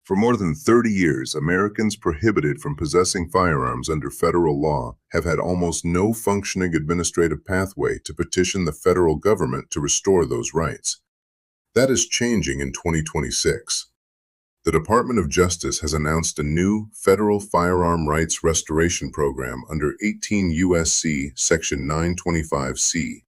For more than 30 years, Americans prohibited from possessing firearms under federal law have had almost no functioning administrative pathway to petition the federal government to restore those rights. That is changing in 2026. The Department of Justice has announced a new federal firearm rights restoration program under 18 U.S.C. Section 925C.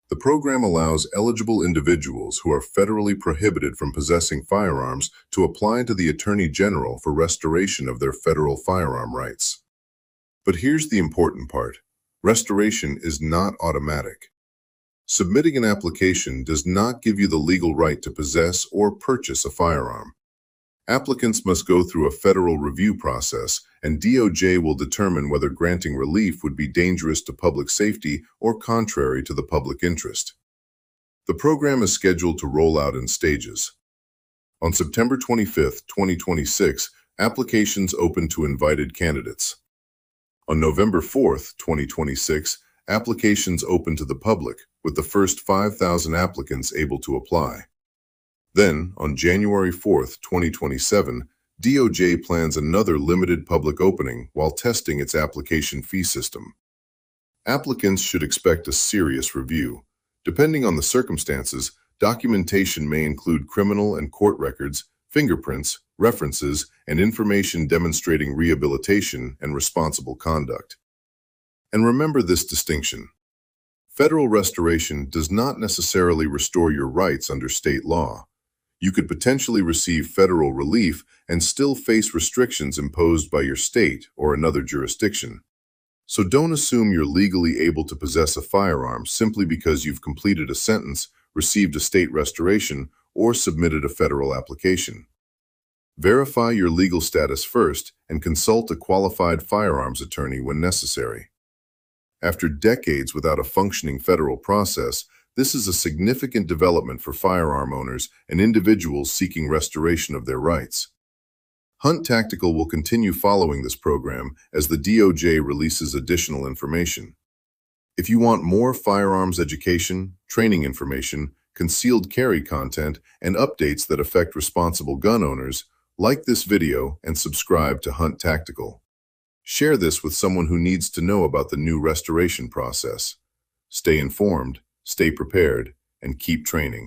The program allows eligible individuals who are federally prohibited from possessing firearms to apply to the Attorney General for restoration of their federal firearm rights. But here's the important part. Restoration is not automatic. Submitting an application does not give you the legal right to possess or purchase a firearm. Applicants must go through a federal review process, and DOJ will determine whether granting relief would be dangerous to public safety or contrary to the public interest. The program is scheduled to roll out in stages. On September 25, 2026, applications open to invited candidates. On November 4, 2026, applications open to the public, with the first 5,000 applicants able to apply. Then, on January 4, 2027, DOJ plans another limited public opening while testing its application fee system. Applicants should expect a serious review. Depending on the circumstances, documentation may include criminal and court records, fingerprints, references, and information demonstrating rehabilitation and responsible conduct. And remember this distinction. Federal restoration does not necessarily restore your rights under state law. You could potentially receive federal relief and still face restrictions imposed by your state or another jurisdiction. So don't assume you're legally able to possess a firearm simply because you've completed a sentence, received a state restoration, or submitted a federal application. Verify your legal status first and consult a qualified firearms attorney when necessary. After decades without a functioning federal process, this is a significant development for firearm owners and individuals seeking restoration of their rights. HuntTactical will continue following this program as the DOJ releases additional information. If you want more firearms education, training information, concealed carry content, and updates that affect responsible gun owners, like this video and subscribe to HuntTactical. Share this with someone who needs to know about the new restoration process. Stay informed, stay prepared, and keep training.